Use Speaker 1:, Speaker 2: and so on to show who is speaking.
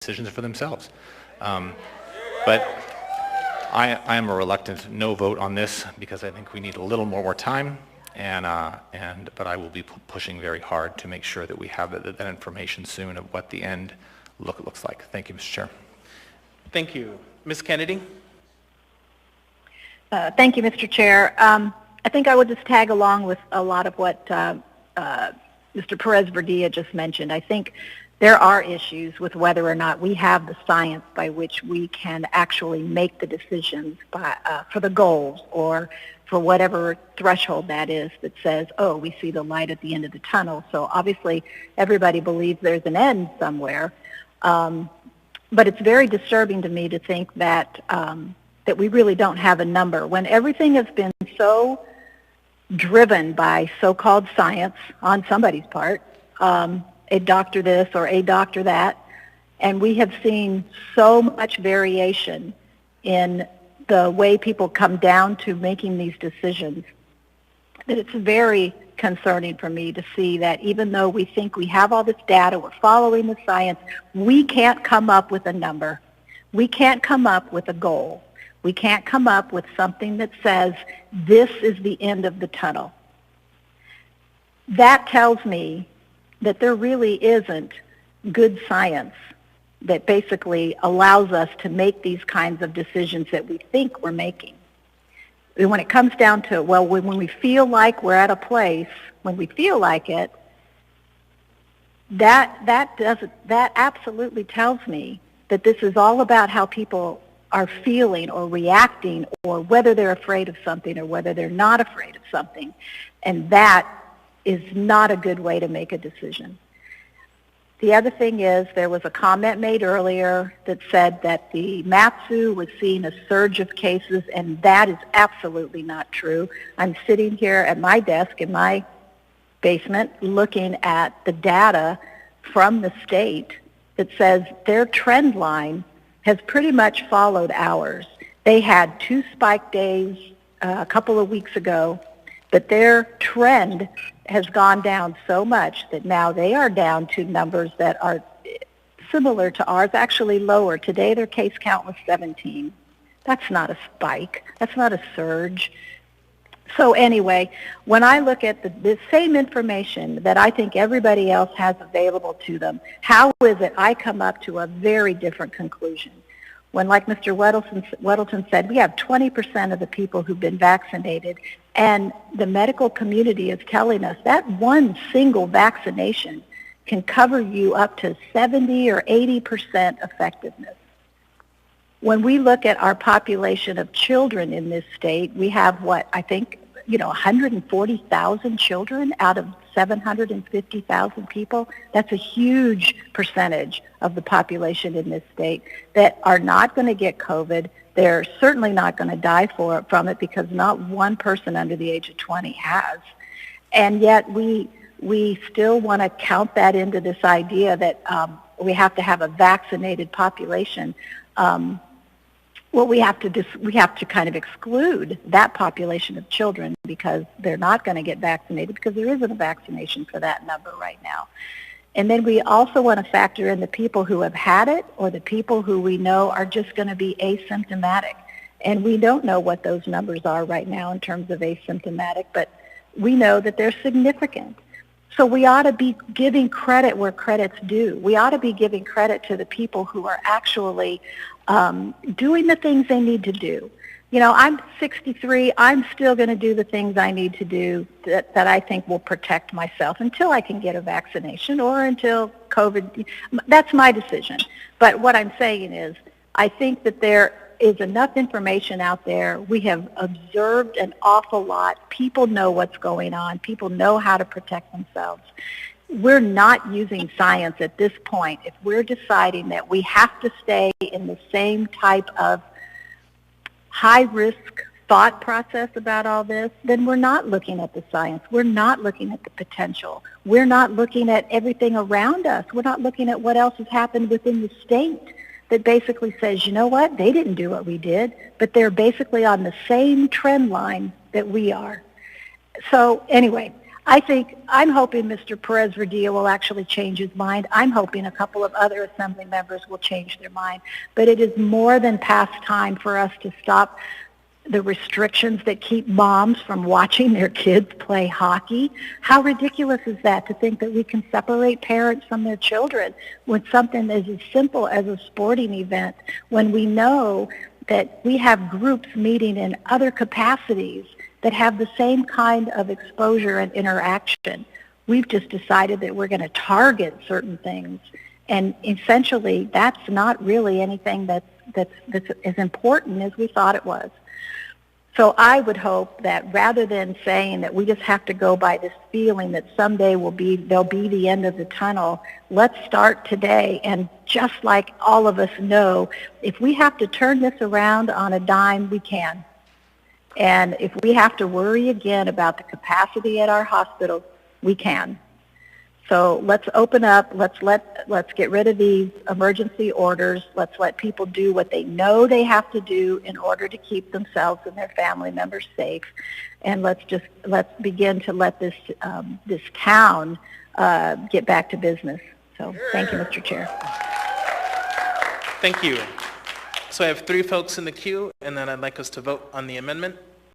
Speaker 1: decisions for themselves. But I am a reluctant no vote on this because I think we need a little more time, but I will be pushing very hard to make sure that we have that information soon of what the end looks like. Thank you, Mr. Chair.
Speaker 2: Thank you. Ms. Kennedy?
Speaker 3: Thank you, Mr. Chair. I think I would just tag along with a lot of what Mr. Perez-Verdia just mentioned. I think there are issues with whether or not we have the science by which we can actually make the decisions for the goals or for whatever threshold that is that says, oh, we see the light at the end of the tunnel. So obviously everybody believes there's an end somewhere. But it's very disturbing to me to think that that we really don't have a number. When everything has been so driven by so-called science on somebody's part, a doctor this or a doctor that, and we have seen so much variation in the way people come down to making these decisions, that it's very concerning for me to see that even though we think we have all this data, we're following the science, we can't come up with a number. We can't come up with a goal. We can't come up with something that says this is the end of the tunnel. That tells me that there really isn't good science that basically allows us to make these kinds of decisions that we think we're making. When it comes down to, well, when we feel like we're at a place, when we feel like it, that absolutely tells me that this is all about how people are feeling or reacting, or whether they're afraid of something or whether they're not afraid of something. And that is not a good way to make a decision. The other thing is, there was a comment made earlier that said that the Matsu was seeing a surge of cases, and that is absolutely not true. I'm sitting here at my desk in my basement looking at the data from the state that says their trend line has pretty much followed ours. They had 2 spike days a couple of weeks ago, but their trend has gone down so much that now they are down to numbers that are similar to ours, actually lower. Today their case count was 17. That's not a spike. That's not a surge. So anyway, when I look at the same information that I think everybody else has available to them, how is it I come up to a very different conclusion? When, like Mr. Weddleton said, we have 20% of the people who've been vaccinated, and the medical community is telling us that one single vaccination can cover you up to 70 or 80% effectiveness. When we look at our population of children in this state, we have 140,000 children out of 750,000 people. That's a huge percentage of the population in this state that are not going to get COVID. They're certainly not going to die from it because not one person under the age of 20 has. And yet we still want to count that into this idea that we have to have a vaccinated population. Well, we have to kind of exclude that population of children because they're not going to get vaccinated because there isn't a vaccination for that number right now. And then we also want to factor in the people who have had it or the people who we know are just going to be asymptomatic. And we don't know what those numbers are right now in terms of asymptomatic, but we know that they're significant. So we ought to be giving credit where credit's due. We ought to be giving credit to the people who are actually doing the things they need to do. You know, I'm 63. I'm still going to do the things I need to do that I think will protect myself until I can get a vaccination or until COVID. That's my decision. But what I'm saying is I think that there is enough information out there. We have observed an awful lot. People know what's going on. People know how to protect themselves. We're not using science at this point. If we're deciding that we have to stay in the same type of high-risk thought process about all this, then we're not looking at the science. We're not looking at the potential. We're not looking at everything around us. We're not looking at what else has happened within the state that basically says, you know what, they didn't do what we did, but they're basically on the same trend line that we are. So anyway, I'm hoping Mr. Perez-Verdia will actually change his mind. I'm hoping a couple of other assembly members will change their mind. But it is more than past time for us to stop the restrictions that keep moms from watching their kids play hockey. How ridiculous is that, to think that we can separate parents from their children with something as simple as a sporting event, when we know that we have groups meeting in other capacities that have the same kind of exposure and interaction. We've just decided that we're going to target certain things, and essentially that's not really anything that's as important as we thought it was. So I would hope that rather than saying that we just have to go by this feeling that someday there'll be the end of the tunnel, let's start today. And just like all of us know, if we have to turn this around on a dime, we can. And if we have to worry again about the capacity at our hospitals, we can. So let's open up, let's get rid of these emergency orders, let's let people do what they know they have to do in order to keep themselves and their family members safe, and let's begin to let this town get back to business. So thank you, Mr. Chair.
Speaker 2: Thank you. So I have 3 folks in the queue, and then I'd like us to vote on the amendment.